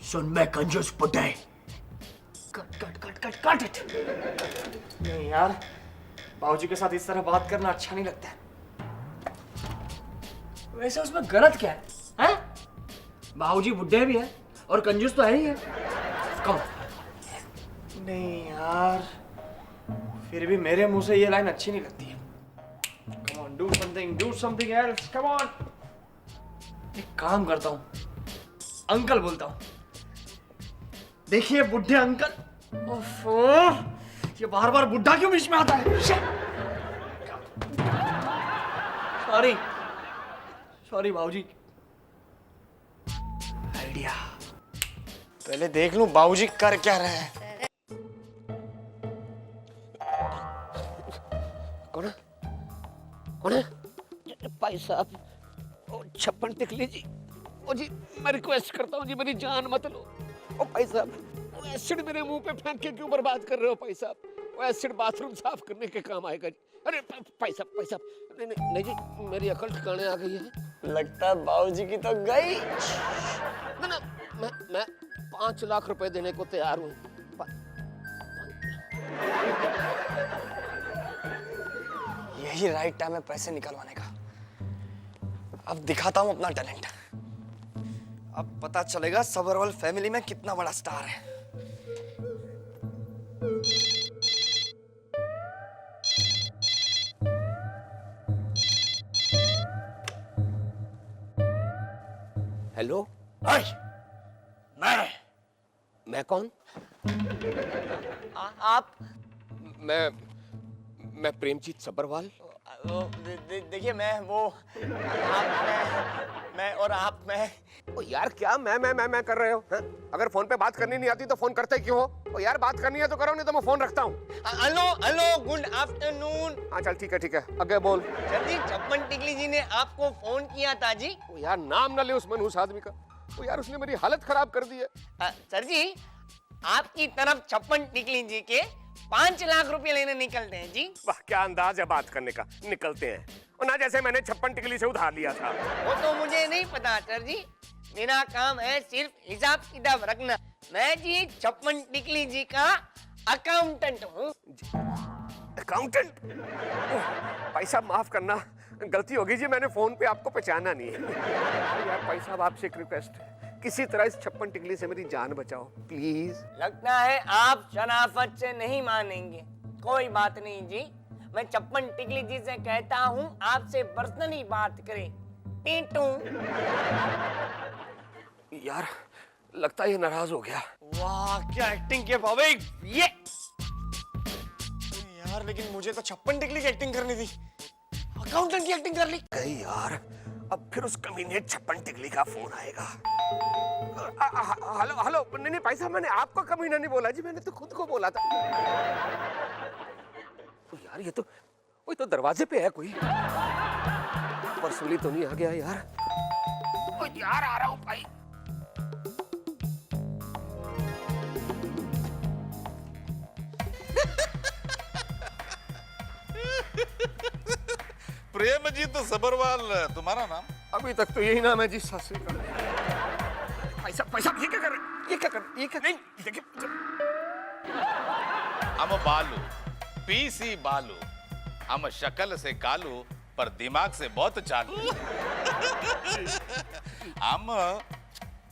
सुन बे कंजूस पुटे, cut cut cut cut cut it. नहीं यार, बाबूजी के साथ इस तरह बात करना अच्छा नहीं लगता है। वैसे उसमें गलत क्या है? हैं? बाबूजी बुड्ढे भी हैं और कंजूस तो है ही है। कम। नहीं यार, फिर भी मेरे मुंह से ये लाइन अच्छी नहीं लगती है। Come on, do something else, come on। एक काम करता हूँ, अंकल बोलता हूँ। देखिए बुढ़े अंकल, ओफो, ये बार बार बुढ़ा क्यों बीच में आता है? सॉरी सॉरी बाबूजी। आइडिया, पहले देख लूं बाबूजी कर क्या रहे हैं। कौन है? कौन है? भाई साहब, ओ छप्पन टिकली जी, ओ जी मैं रिक्वेस्ट करता हूँ जी, मेरी जान मत लो। ओ भाई साहब, वो एसिड मेरे मुंह पे फेंक के क्यों बर्बाद कर रहे हो भाई साहब? वो एसिड बाथरूम साफ करने के काम आएगा जी। अरे भाई साहब, नहीं नहीं नहीं जी, मेरी अकल ठिकाने आ गई है। लगता है बाबूजी की तो गई। ना ना, मैं 5 लाख रुपए देने को तैयार हूँ। यही राइट टाइम है पैसे निकलवाने का। अब दिखाता हूं अपना टैलेंट। अब पता चलेगा सबरवाल फैमिली में कितना बड़ा स्टार है। हेलो, मैं कौन? आप मैं प्रेमजीत सब्बरवाल। देखिए मैं वो मैं और आप मैं। ओ यार क्या मैं कर रहे हो? हाँ? अगर फोन पे बात करनी नहीं आती तो फोन करते क्यों हो? ओ यार बात करनी है तो करो, नहीं तो मैं फोन रखता हूँ। Hello hello, good afternoon. हाँ चल ठीक है, आगे बोल। सर जी, छप्पन टिकली जी ने आपको फोन किया था जी। ओ यार नाम ना ले उस मनहूस आदमी का। ओ यार उसने मेरी हालत खराब कर दी है। सर जी, आपकी तरफ छप्पन टिकली जी के 5 लाख रुपए लेने निकलते हैं जी। वाह क्या अंदाज है बात करने का, निकलते हैं। और ना जैसे मैंने छप्पन टिकली से उधार लिया था। वो तो मुझे नहीं पता सर जी, मेरा काम है सिर्फ हिसाब किताब रखना। मैं जी छप्पन टिकली जी का अकाउंटेंट हूँ। अकाउंटेंट? भाई साहब माफ करना, गलती होगी जी, मैंने फोन पे आपको पहचाना नहीं है। यार भाई साहब आपसे एक रिक्वेस्ट है, किसी तरह इस छप्पन टिकली से मेरी जान बचाओ प्लीज। लगता है आप शराफत से नहीं मानेंगे। कोई बात नहीं जी, मैं छप्पन टिकली जी से कहता हूँ आपसे पर्सनली बात करें। टीटू। यार लगता है ये नाराज हो गया। वाह क्या एक्टिंग किया भावे ये। यार लेकिन मुझे तो छप्पन टिकली की एक्टिंग करनी थी, अकाउंटेंट की एक्टिंग कर ली। नहीं यार, अब फिर उस कमीने छप्पन टिकली का फोन आएगा। हेलो हेलो, नहीं भाई साहब, मैंने आपको कमीना नहीं बोला जी, मैंने तो खुद को बोला था। तो यार ये तो कोई तो दरवाजे पे है कोई। परसुली तो नहीं आ गया यार? ओ यार आ रहा हूँ भाई। प्रेमजीत सब्बरवाल तुम्हारा नाम? अभी तक तो यही नाम है जी। सत श्री अकाल। भाई साहब ये क्या कर रहे हैं? ये क्या नहीं देखिए। हम बालू, पीसी बालू, हम शक्ल से कालू पर दिमाग से बहुत चालू। हम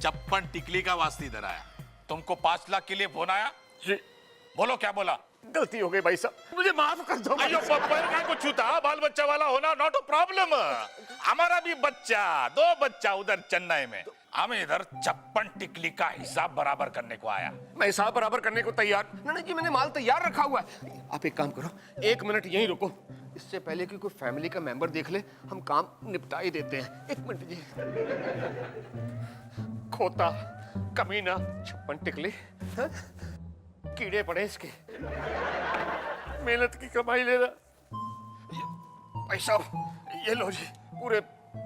छप्पन टिकली का वास्ते इधर आया, तुमको 5 लाख के लिए फोन आया जी। बोलो क्या बोला? गलती हो गई भाई साहब, मुझे माफ कर दो। अयो पैर का को छूता, बाल बच्चा वाला होना नॉट अ प्रॉब्लम। हमारा भी बच्चा, 2 बच्चा उधर चेन्नई में, हम इधर छप्पन टिकली का हिसाब बराबर करने को आया। मैं हिसाब बराबर करने को तैयार नहीं जी, मैंने माल तैयार रखा हुआ है। आप एक काम करो, 1 मिनट यहीं रुको, इससे पहले कि कोई फैमिली का मेंबर देख ले हम काम निपटा ही देते हैं। 1 मिनट जी। खोता कमीना छप्पन टिकली, हाँ? कीड़े पड़े इसके, मेहनत की कमाई ले रहा। भाई साहब ये लो जी, पूरे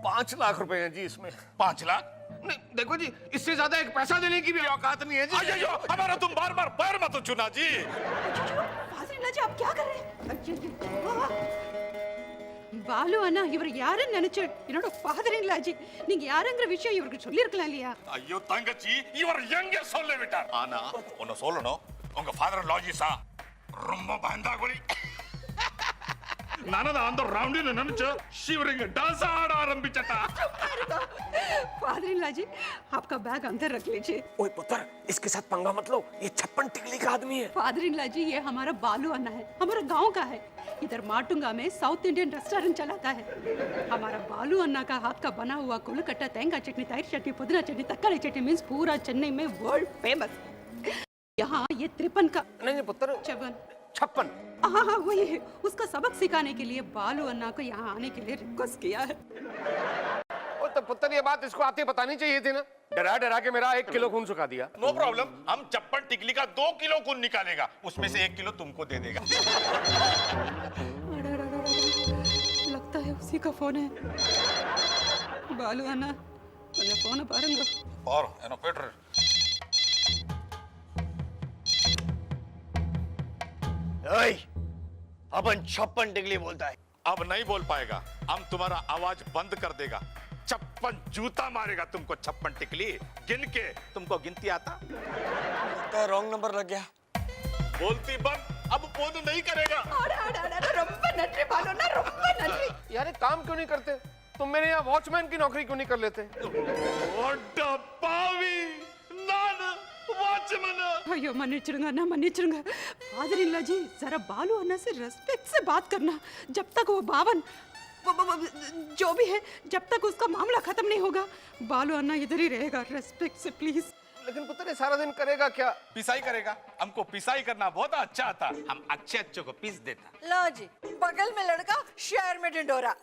5 लाख रुपए हैं जी इसमें। 5 लाख? नहीं देखो जी, इससे ज्यादा एक पैसा देने की भी औकात नहीं है जी। अयो हमारा तुम बार बार पैर मत चुना जी। फाजिल जी, आप क्या कर रहे हैं? பாலு அண்ணா இவர் யாருன்னு நினைச்சு என்னோட ஃபாதர் இன் லாஜி நீங்க யாருங்கிற விஷயம் இவருக்கு சொல்லியிருக்கலாம் இல்லையா? ஐயோ தங்கச்சி இவர் எங்க சொல்ல விட்டார். ஆனா ஒன்னு சொல்லணும், உங்க ஃபாதர் லாஜிஸா ரொம்ப பயந்தாகுழி. நானதான் அந்த ரவுண்டில் நினைச்சு शिवरिंग डांस ஆட ஆரம்பிச்சட்டா. फादर इन लाजी आपका बैग अंदर रख लीजिए. ओए पुत्र, इसके साथ पंगा मत लो, ये छप्पन टिकली का आदमी है. फादर इन लाजी ये हमारा बालू अन्ना है, हमारा गांव का है. इधर माटुंगा में साउथ इंडियन रेस्टोरेंट चलाता है. हमारा बालू अन्ना का हाथ का बना हुआ कोलकट्टा तेंगा चटनी, तैर चटनी, पुदीना चटनी, तक्काली चटनी मीन्स पूरा चेन्नई में वर्ल्ड फेमस. यहाँ ये 53 का नहीं पुत्र, 56. हाँ हाँ वही है. उसका सबक सिखाने के लिए बालू अन्ना को यहाँ आने के लिए रिक्वेस्ट किया है. ओ तो पुत्र ये बात इसको आते बतानी चाहिए थी ना. डरा डरा के मेरा 1 किलो खून सुखा दिया. नो प्रॉब्लम, हम छप्पन टिकली का 2 किलो खून निकालेगा, उसमें से 1 किलो तुमको दे देगा. लगता है उसी का फोन है. बालू अन्ना फोन பாருங்க. और एनो पेटर अपन 56 टिकली बोलता है. अब नहीं बोल पाएगा, हम तुम्हारा आवाज बंद कर देगा. 56 जूता मारेगा तुमको. 56 टिकली गिन के तुमको गिनती आता? तो रॉन्ग नंबर लग गया. बोलती बंद, अब फोन नहीं करेगा. ரொம்ப நன்றி பாலு அண்ணா, ரொம்ப நன்றி. यार एक काम क्यों नहीं करते? तुम मेरे यहाँ वॉचमैन की नौकरी क्यों नहीं कर लेते? अयो मन्निचिरुंगा ना, मन्निचिरुंगा. फादर इन लॉजी जरा बालू अन्ना से रेस्पेक्ट से बात करना. जब तक वो 52 जो भी है, जब तक उसका मामला खत्म नहीं होगा बालू अन्ना इधर ही रहेगा. रेस्पेक्ट से प्लीज. लेकिन पुत्र ये सारा दिन करेगा क्या? पिसाई करेगा. हमको पिसाई करना बहुत अच्छा आता. हम अच्छे अच्छे को पीस देता. लो जी, बगल में लड़का शहर में ढिंढोरा.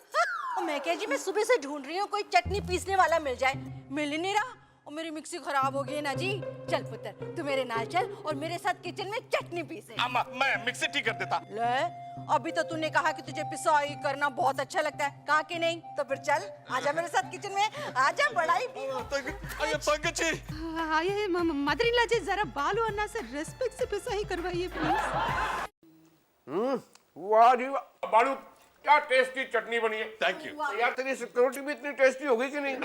मैं क्या जी, मैं सुबह से ढूंढ रही हूँ कोई चटनी पीसने वाला मिल जाए, मिल ही नहीं रहा. और मेरी मिक्सी खराब हो गई ना जी. चल पुत्र तू मेरे नाल चल और मेरे साथ किचन में चटनी पीसे. अम्मा मैं मिक्सी ठीक कर देता. ले, अभी तो तूने कहा कि तुझे पिसाई करना बहुत अच्छा लगता है, कहा कि नहीं? तो फिर चल आजा मेरे साथ किचन में, आजा बड़ाई. तंगची आइए मदर इन लॉजी जरा बालू अन्ना से रेस्पेक्ट से पिसा ही करवाइए प्लीज. वाह जी वाह. बालू क्या टेस्टी चटनी बनी है. Thank you. यार तेरी सिक्योरिटी भी इतनी टेस्टी होगी कि नहीं?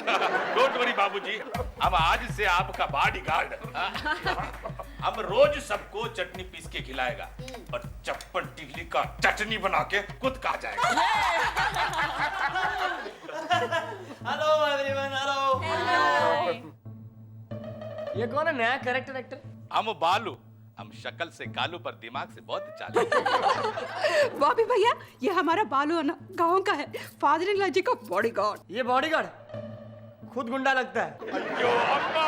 डोंट वरी बाबूजी, हम आज से आपका बॉडीगार्ड. हम रोज सबको चटनी पीस के खिलाएगा और 56 टिकली का चटनी बना के खुद खा जाएगा. Hello everyone. हेलो. ये कौन है नया कैरेक्टर एक्टर? हम बालू, हम शक्ल से कालू पर दिमाग से बहुत चालाक. बॉबी भैया ये हमारा बालू अन्ना गांव का है, फादर इन लॉजी का बॉडीगार्ड. ये बॉडीगार्ड खुद गुंडा लगता है. अयो अम्मा,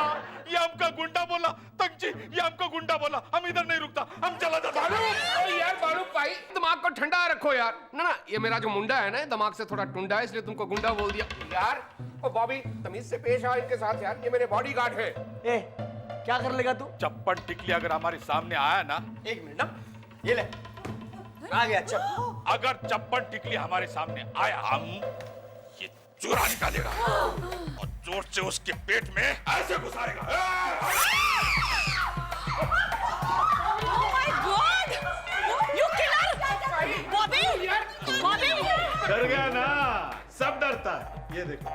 ये हमका गुंडा बोला. तंगची ये हमको गुंडा बोला. हम इधर नहीं रुकता, हम चला जाता. अरे यार बालू भाई दिमाग को ठंडा रखो यार. ना ना ये मेरा जो मुंडा है ना दिमाग से थोड़ा टुंडा है इसलिए तुमको गुंडा बोल दिया यार. ओ बॉबी तमीज से पेश आ इनके साथ यार. ये मेरे बॉडीगार्ड है. ए क्या कर लेगा तू? 56 टिकली अगर हमारे सामने आया ना, 1 मिनट ना, ये ले आ गया. चल अगर 56 टिकली हमारे सामने आया, हम ये चूरा निकालेगा और जोर से उसके पेट में ऐसे घुसाएगा. डर गया ना, सब डरता है. ये देखो.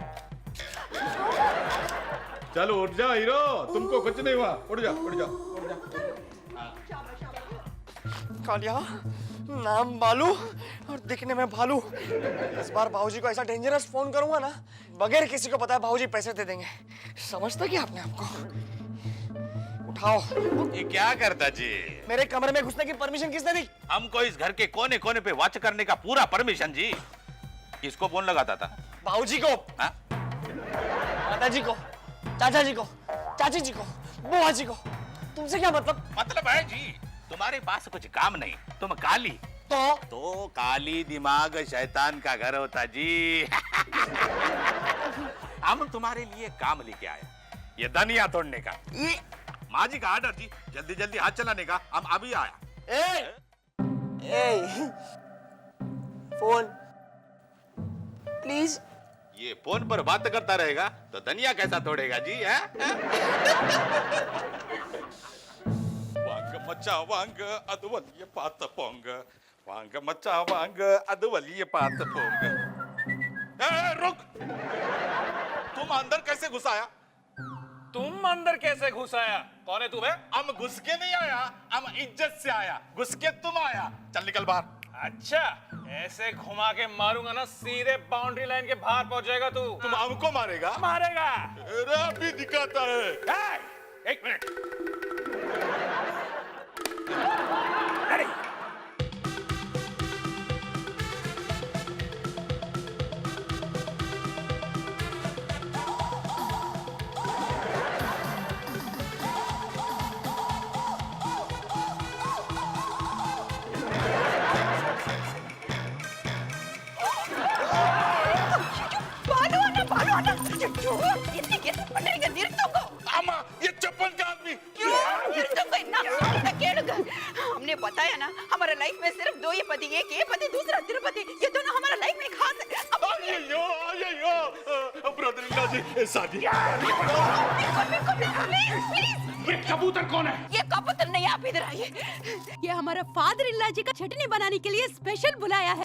चलो उठ जा हीरो, तुमको कुछ नहीं हुआ. उठ जा उठ जा उठ जा. कालिया, नाम बालू और दिखने में भालू. इस बार बाबूजी को ऐसा डेंजरस फोन करूंगा ना, बगैर किसी को बताए बाबूजी पैसे दे देंगे. समझते क्या आपने आपको? उठाओ. ये क्या करता जी? मेरे कमरे में घुसने की परमिशन किसने दी? हमको इस घर के कोने कोने पे वॉच करने का पूरा परमिशन जी. किसको फोन लगाता था? बाबूजी को, हाँ? दादाजी को, चाचा जी को, चाची जी को, बुआ जी को. तुमसे क्या मतलब? मतलब है जी, तुम्हारे पास कुछ काम नहीं, तुम काली. तो काली दिमाग शैतान का घर होता जी. हम तुम्हारे लिए काम लेके आए, ये धनिया तोड़ने का. माँ जी का आर्डर जी, जल्दी जल्दी हाथ चलाने का. हम अभी आया. ए, फोन प्लीज. ये फोन पर बात करता रहेगा तो धनिया कैसा तोड़ेगा जी? है वांग मचा वांग अदवलिय पात पोंग. वांग मचा वांग अदवलिय पात पोंग. रुक। तुम अंदर कैसे घुस आया? तुम अंदर कैसे घुस आया? कौन है तुम्हें? हम घुस के नहीं आया, हम इज्जत से आया। घुस के तुम आया। चल निकल बाहर। अच्छा, ऐसे घुमा के मारूंगा ना, सीधे बाउंड्री लाइन के बाहर पहुंच जाएगा तू। तुम हमको मारेगा? मारेगा। अरे अभी दिखाता है। एक मिनट। इतनी गिरफ्त पड़ेगा दिल तुमको। अम्मा, ये चप्पल का आदमी। तुमको इतना हमने बताया ना, हमारा लाइफ में सिर्फ दो ही पति, एक ये पति, दूसरा तिरुपति, ये दोनों हमारा लाइफ में खास है। ब्रदर जी, शादी। ये कबूतर कौन है? ये कबूतर नहीं, आप इधर आइए। ये हमारा फादर इन लॉ जी का चटनी बनाने के लिए स्पेशल बुलाया है।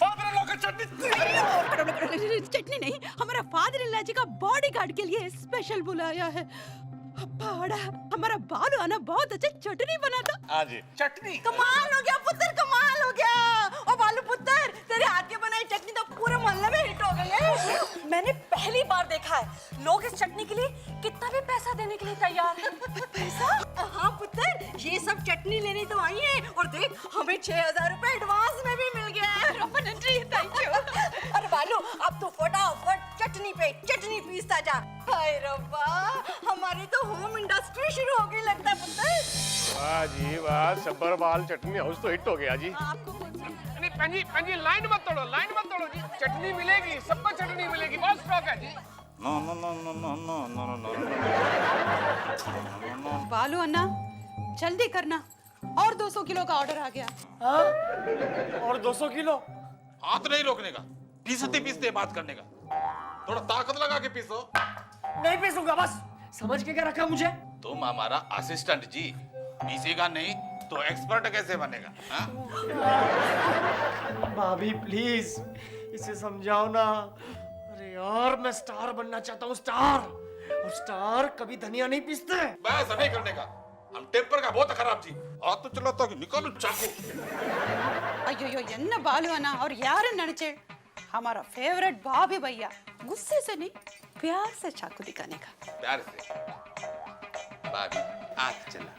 चटनी नहीं, हमारा फादर इन लॉ जी का बॉडीगार्ड के लिए स्पेशल बुलाया है। पाड़ा, हमारा बालू आना बहुत अच्छा चटनी बनाता। हाँ जी। चटनी। कमाल हो गया पुत्र, कमाल हो गया। ओ बालू पुत्र, तेरे हाथ की बनाई चटनी तो पूरे मोहल्ले में हिट हो गई है। मैंने पहली बार देखा है लोग इस चटनी के लिए कितना भी पैसा देने के लिए तैयार है। पैसा? हाँ पुत्र, ये सब चटनी लेने तो आई है और देख हमें 6000 रुपए एडवांस में भी मिल गया है। Thank you. अरे बालू, अब तो फटाफट चटनी पे चटनी पीसता जा। हाय रब्बा, हमारी तो होम इंडस्ट्री शुरू हो गई लगता है पुत्र। वाह जी वाह, सब्बर बाल चटनी हाउस तो हिट हो गया जी। नहीं, पंजी लाइन मत तोड़ो जी। चटनी मिलेगी, सबको चटनी मिलेगी, बहुत स्टॉक है जी। No no no no no no no no no. Balu anna, जल्दी करना, और 200 किलो का ऑर्डर आ गया। और 200 किलो? हाथ नहीं रोकने का, पीसते बात करने का। थोड़ा ताकत लगा के पीसो। नहीं पीसूंगा, बस समझ के क्या रखा मुझे? तुम हमारा असिस्टेंट जी, पीसेगा नहीं तो एक्सपर्ट कैसे बनेगा? हाँ? भाभी प्लीज इसे समझाओ ना। अरे यार, मैं स्टार बनना चाहता हूँ, स्टार। और स्टार कभी धनिया नहीं पीसते। बस नहीं करने का, हम टेम्पर का बहुत खराब जी। हाथ तो चलाता कि निकालो चाकू। अयो एन्न बालू अन्ना और यार नड़चे, हमारा फेवरेट भाभी भैया, गुस्से से नहीं प्यार से चाकू दिखाने का। प्यार से भाभी, हाथ चला।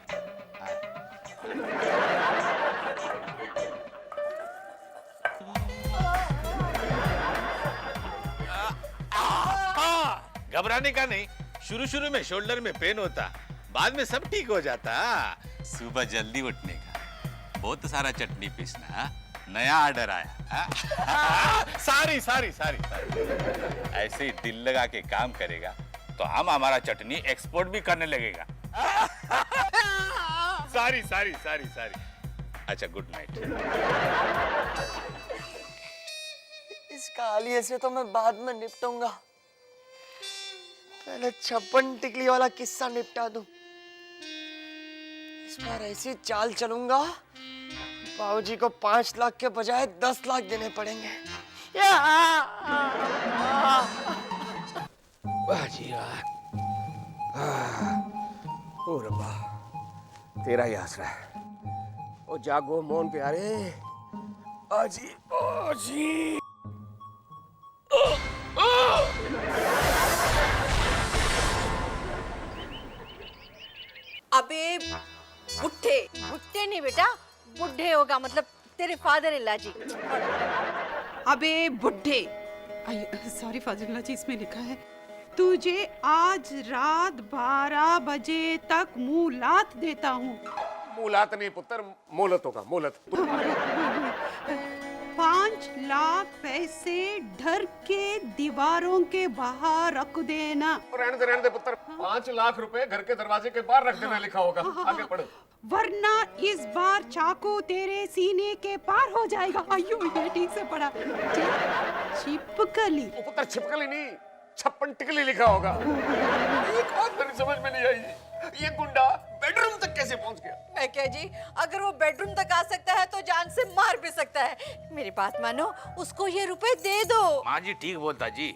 घबराने का नहीं, शुरू में शोल्डर में पेन होता, बाद में सब ठीक हो जाता। सुबह जल्दी उठने का, बहुत सारा चटनी पीसना। नया ऑर्डर आया। सारी ऐसे ही दिल लगा के काम करेगा तो हम हमारा चटनी एक्सपोर्ट भी करने लगेगा। सारी। अच्छा, गुड नाइट। इस कालिए से तो मैं बाद में निपटूंगा, पहले 56 टिकली वाला किस्सा निपटा दूं। इस बार ऐसी चाल चलूंगा, बाबूजी को 5 लाख के बजाय 10 लाख देने पड़ेंगे। वाह जी वाह। ओ रब्बा, तेरा ही आसरा है। ओ जागो मोहन प्यारे, आजी आजी। अबे बुढ़े नहीं बेटा, बुढ़े होगा, मतलब तेरे फादर इल्ला जी। अबे बुढ़े, सॉरी फादर इन लॉ जी, इसमें लिखा है तुझे आज रात 12 बजे तक मुलात देता हूँ। मूलात नहीं पुत्र, मोलत होगा, मोलत। 5 लाख पैसे डर के दीवारों के बाहर रख देना। रहने दे पुत्र, 5 लाख रुपए घर के दरवाजे के बाहर रख देना लिखा होगा। आगे पढ़ो। वरना इस बार चाकू तेरे सीने के पार हो जाएगा। अयो, ये ठीक से पढ़ा। छिपकली। ओ पुत्र, छिपकली नहीं, 56 टिकली लिखा होगा। एक बात मेरी समझ में नहीं आई, ये गुंडा बेडरूम तक कैसे पहुंच गया? मैं क्या जी, अगर वो बेडरूम तक आ सकता है तो जान से मार भी सकता है। मेरी बात मानो, उसको ये रुपए दे दो। माँ जी ठीक बोलता जी,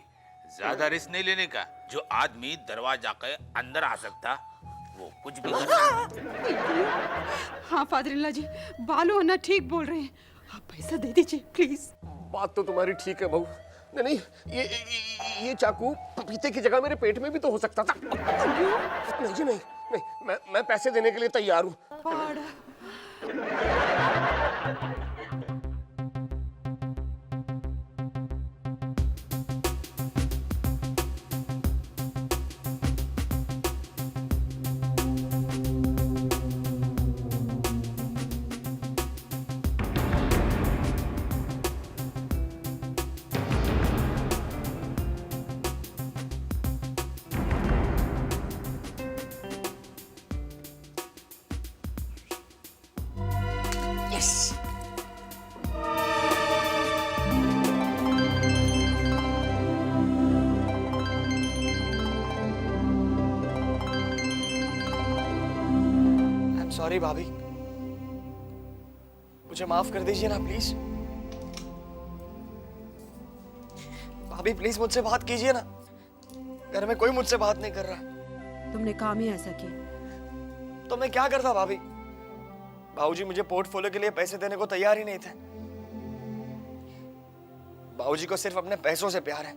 ज्यादा रिस्क नहीं लेने का। जो आदमी दरवाजा के अंदर आ सकता वो कुछ भी कर सकता। हाँ फादर जी, बालू अन्ना ठीक बोल रहे हैं, आप पैसा दे दीजिए प्लीज। बात तो तुम्हारी ठीक है बहू। नहीं नहीं, ये चाकू पपीते की जगह मेरे पेट में भी तो हो सकता था। नहीं जी नहीं नहीं, मैं पैसे देने के लिए तैयार हूँ। सॉरी भाभी, मुझे माफ कर दीजिए ना प्लीज। भाभी प्लीज मुझसे बात कीजिए ना, घर में कोई मुझसे बात नहीं कर रहा। तुमने काम ही ऐसा किया। तो मैं क्या करता भाभी? बाबूजी मुझे पोर्टफोलियो के लिए पैसे देने को तैयार ही नहीं थे। बाबूजी को सिर्फ अपने पैसों से प्यार है,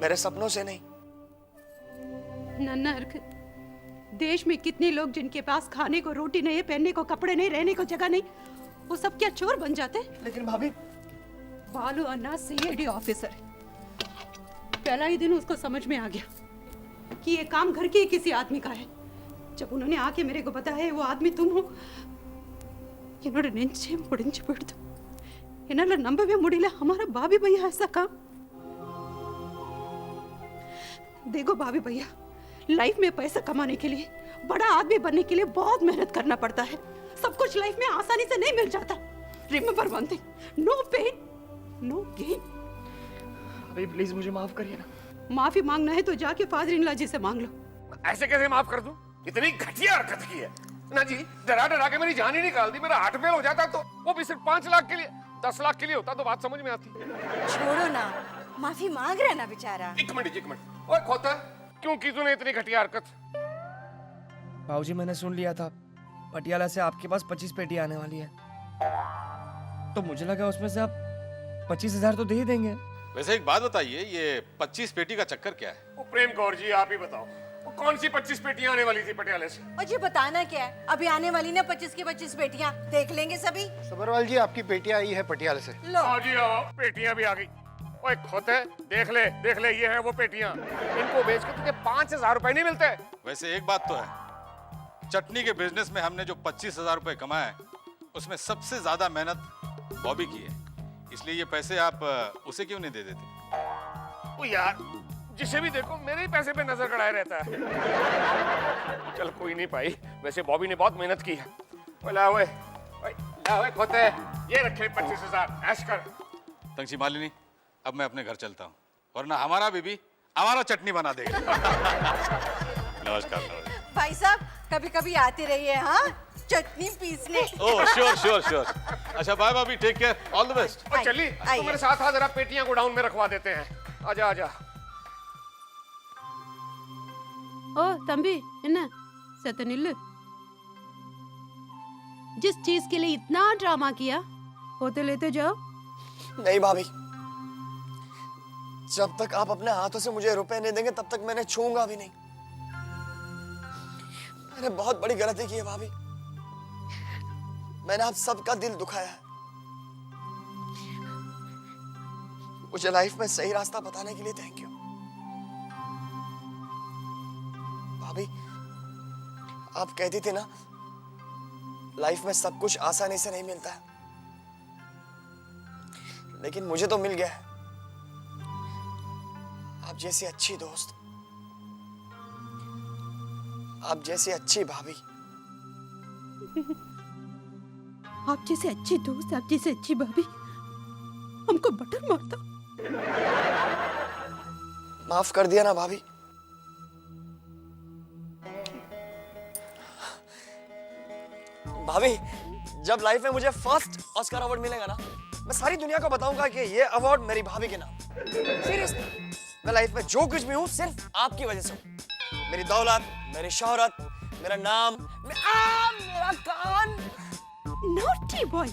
मेरे सपनों से नहीं। नन्ना हरकत, देश में कितने लोग जिनके पास खाने को रोटी नहीं है, पहनने को कपड़े नहीं, रहने को जगह नहीं, वो सब क्या चोर बन जाते? लेकिन भाभी, बालू अन्ना सीआईडी ऑफिसर है। पहला ही दिन उसको समझ में आ गया कि ये काम घर के किसी आदमी का है। जब उन्होंने आके मेरे को बताया वो आदमी तुम हो, इन्होंने नेंचे मुड़िंच बिड़तो, इन्होंने नंबवे मुड़िला हमारा भाभी भैया ऐसा काम। देखो भाभी भैया, लाइफ में पैसा कमाने के लिए, बड़ा आदमी बनने के लिए बहुत मेहनत करना पड़ता है। सब कुछ लाइफ में आसानी से नहीं मिल जाता। Remember one thing, no pain no gain. अभी प्लीज मुझे माफ करिए ना। माफी मांगना है तो जाके फादर इन लॉ जी से मांग लो। ऐसे कैसे माफ कर दूं? इतनी घटिया हरकत की है ना जी। डरा डरा के मेरी जान ही निकाल दी। मेरा हार्ट फेल हो जाता तो वो भी सिर्फ 5 लाख के लिए, 10 लाख के लिए होता तो बात समझ में आती। छोड़ो ना, माफी मांग रहा है ना बेचारा। एक मिनट। ओए खोता, क्यों की तूने इतनी घटिया हरकत? बाबूजी मैंने सुन लिया था पटियाला से आपके पास 25 पेटी आने वाली है, तो मुझे लगा उसमें से आप 25,000 तो दे ही देंगे। वैसे एक बात बताइए, ये 25 पेटी का चक्कर क्या है? वो प्रेम कौर जी आप ही बताओ, वो कौन सी 25 पेटियां आने वाली थी पटियाले से? और जी बताना क्या है, अभी आने वाली ना 25 की 25 पेटियां, देख लेंगे सभी। सबरवाल जी आपकी बेटियां आई है पटियाला से। लो आओ जी आओ, पेटियां भी आ गई। ओए खोते, देख ले ये है वो पेटियां। इनको बेच के तुझे 5,000 रुपए नहीं मिलते? वैसे एक बात तो है, चटनी के बिजनेस में हमने जो 25,000 रुपए कमाए, उसमें सबसे ज्यादा मेहनत बॉबी की है। इसलिए ये पैसे आप उसे क्यों नहीं दे देते? ओ यार, जिसे भी देखो मेरे ही पैसे पे नजर गड़ाए रहता है। चल कोई नहीं भाई, वैसे बॉबी ने बहुत मेहनत की है। ला खोते, ये रखे 25,000, ऐश कर। तंक्षी मालिनी, अब मैं अपने घर चलता हूँ, वरना हमारा बीबी हमारा चटनी बना देगा। नमस्कार। भाई साहब कभी कभी आते रहिए, हाँ चटनी पीसने। Oh sure. अच्छा बाय भाभी, take care, all the best. और चली तो मेरे साथ आ, जरा पेटियां गोडाउन में रखवा देते हैं। आजा। ओ तंबी इन्ना सतनिल्लु, जिस चीज के लिए इतना ड्रामा किया वो तो लेते जाओ। नहीं भाभी, जब तक आप अपने हाथों से मुझे रुपए नहीं देंगे तब तक मैंने छूंगा भी नहीं। मैंने बहुत बड़ी गलती की है भाभी, मैंने आप सबका दिल दुखाया है। मुझे लाइफ में सही रास्ता बताने के लिए थैंक यू भाभी। आप कहती थी ना, लाइफ में सब कुछ आसानी से नहीं मिलता है, लेकिन मुझे तो मिल गया है। आप जैसी अच्छी दोस्त, आप जैसी अच्छी भाभी, आप जैसे अच्छी दोस्त, आप जैसे अच्छी भाभी हमको बटर मारता। माफ कर दिया ना भाभी। भाभी, जब लाइफ में मुझे फर्स्ट ऑस्कर अवार्ड मिलेगा ना, मैं सारी दुनिया को बताऊंगा कि ये अवार्ड मेरी भाभी के नाम। सीरियसली मैं लाइफ में जो कुछ भी हूँ सिर्फ आपकी वजह से हूँ। मेरी दौलत, मेरी शोहरत, मेरा नाम, मेरा कान। Naughty boy,